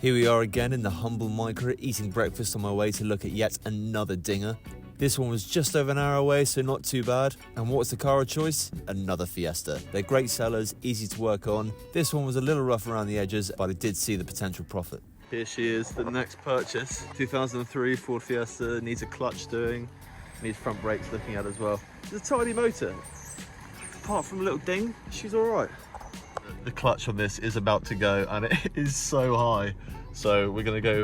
Here we are again in the humble Micro, eating breakfast on my way to look at yet another dinger. This one was just over an hour away, so not too bad. And what's the car of choice? Another Fiesta. They're great sellers, easy to work on. This one was a little rough around the edges, but I did see the potential profit. Here she is, the next purchase. 2003 Ford Fiesta, needs a clutch doing, needs front brakes looking at as well. It's a tiny motor. Apart from a little ding, she's all right. The clutch on this is about to go and it is so high. So we're gonna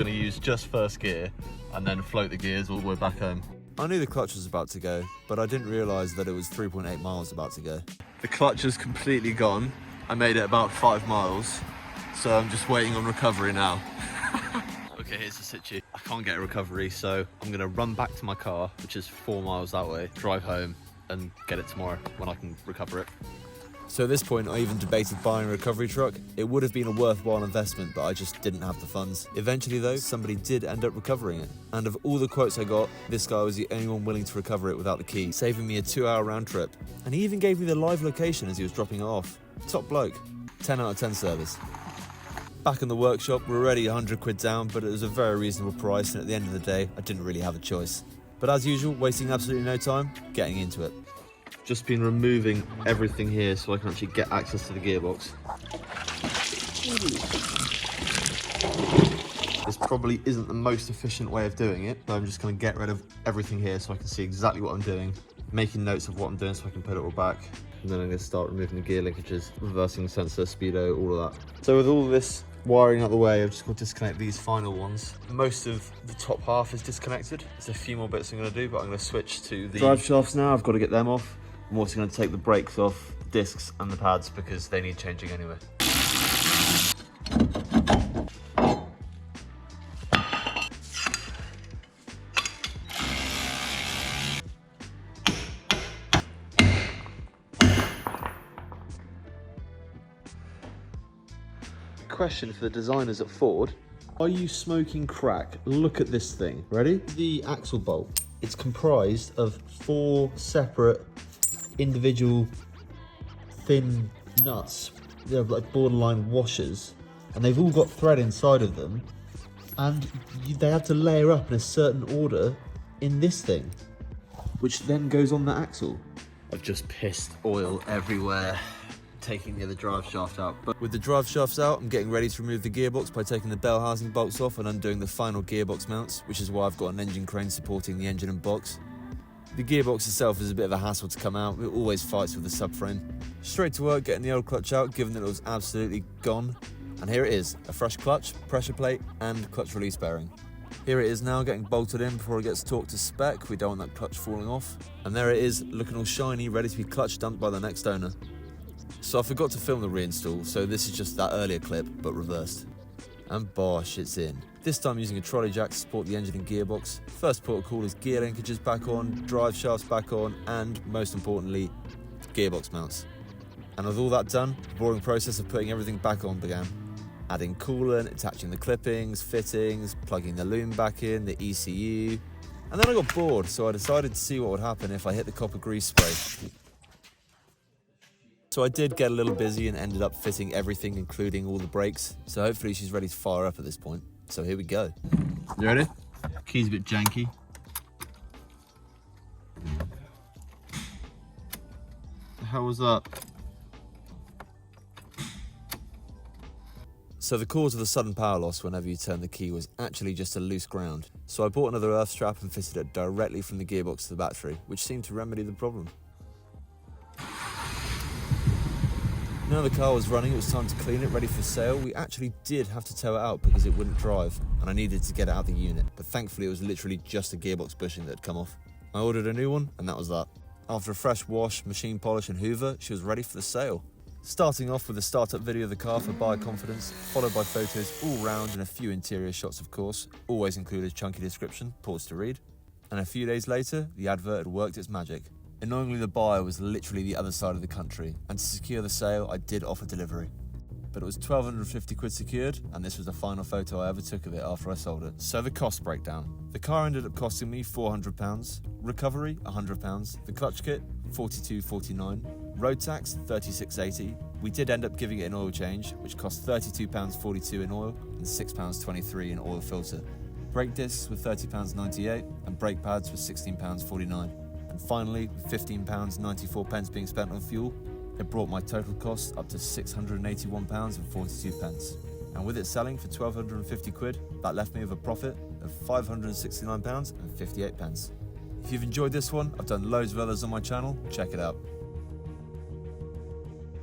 use just first gear and then float the gears all the way back home. I knew the clutch was about to go, but I didn't realise that it was 3.8 miles about to go. The clutch is completely gone. I made it about 5 miles, so I'm just waiting on recovery now. Okay, here's the situ. I can't get a recovery, so I'm gonna run back to my car, which is 4 miles that way, drive home and get it tomorrow when I can recover it. So at this point, I even debated buying a recovery truck. It would have been a worthwhile investment, but I just didn't have the funds. Eventually though, somebody did end up recovering it. And of all the quotes I got, this guy was the only one willing to recover it without the key, saving me a 2-hour round trip. And he even gave me the live location as he was dropping it off. Top bloke. 10 out of 10 service. Back in the workshop, we're already 100 quid down, but it was a very reasonable price, and at the end of the day, I didn't really have a choice. But as usual, wasting absolutely no time, getting into it. Just been removing everything here so I can actually get access to the gearbox. This probably isn't the most efficient way of doing it, but I'm just going to get rid of everything here so I can see exactly what I'm doing, making notes of what I'm doing so I can put it all back. And then I'm going to start removing the gear linkages, reversing sensor, speedo, all of that. So with all this wiring out the way, I've just got to disconnect these final ones. Most of the top half is disconnected. There's a few more bits I'm going to do, but I'm going to switch to the drive shafts now. I've got to get them off. I'm also going to take the brakes off, discs and the pads because they need changing anyway. Question for the designers at Ford: are you smoking crack? Look at this thing. Ready? The axle bolt. It's comprised of 4 separate individual thin nuts. They're like borderline washers, and they've all got thread inside of them, and they have to layer up in a certain order in this thing, which then goes on the axle. I've just pissed oil everywhere taking the other drive shaft out. But with the drive shafts out, I'm getting ready to remove the gearbox by taking the bell housing bolts off and undoing the final gearbox mounts, which is why I've got an engine crane supporting the engine and box. The gearbox itself is a bit of a hassle to come out. It always fights with the subframe. Straight to work getting the old clutch out, given that it was absolutely gone. And here it is, a fresh clutch, pressure plate and clutch release bearing. Here it is now, getting bolted in before it gets torqued to spec. We don't want that clutch falling off. And there it is, looking all shiny, ready to be clutch dumped by the next owner. So I forgot to film the reinstall, so this is just that earlier clip, but reversed. And bosh, it's in. This time using a trolley jack to support the engine and gearbox. First port of call is gear linkages back on, drive shafts back on, and most importantly, gearbox mounts. And with all that done, the boring process of putting everything back on began. Adding coolant, attaching the clippings, fittings, plugging the loom back in, the ECU. And then I got bored, so I decided to see what would happen if I hit the copper grease spray. So I did get a little busy and ended up fitting everything, including all the brakes. So hopefully she's ready to fire up at this point. So here we go. You ready? Key's a bit janky. The hell was that? So the cause of the sudden power loss whenever you turn the key was actually just a loose ground. So I bought another earth strap and fitted it directly from the gearbox to the battery, which seemed to remedy the problem. Now the car was running, it was time to clean it, ready for sale. We actually did have to tow it out because it wouldn't drive, and I needed to get it out of the unit, but thankfully it was literally just a gearbox bushing that had come off. I ordered a new one, and that was that. After a fresh wash, machine polish and hoover, she was ready for the sale. Starting off with a startup video of the car for buyer confidence, followed by photos all round and a few interior shots of course, always include a chunky description, pause to read. And a few days later, the advert had worked its magic. Annoyingly, the buyer was literally the other side of the country, and to secure the sale, I did offer delivery. But it was 1,250 quid secured, and this was the final photo I ever took of it after I sold it. So the cost breakdown. The car ended up costing me £400, recovery £100, the clutch kit £42.49, road tax £36.80, We did end up giving it an oil change, which cost £32.42 in oil and £6.23 in oil filter. Brake discs were £30.98 and brake pads were £16.49. And finally, with £15.94 being spent on fuel, it brought my total cost up to £681.42. And with it selling for £1,250, that left me with a profit of £569.58. If you've enjoyed this one, I've done loads of others on my channel, check it out.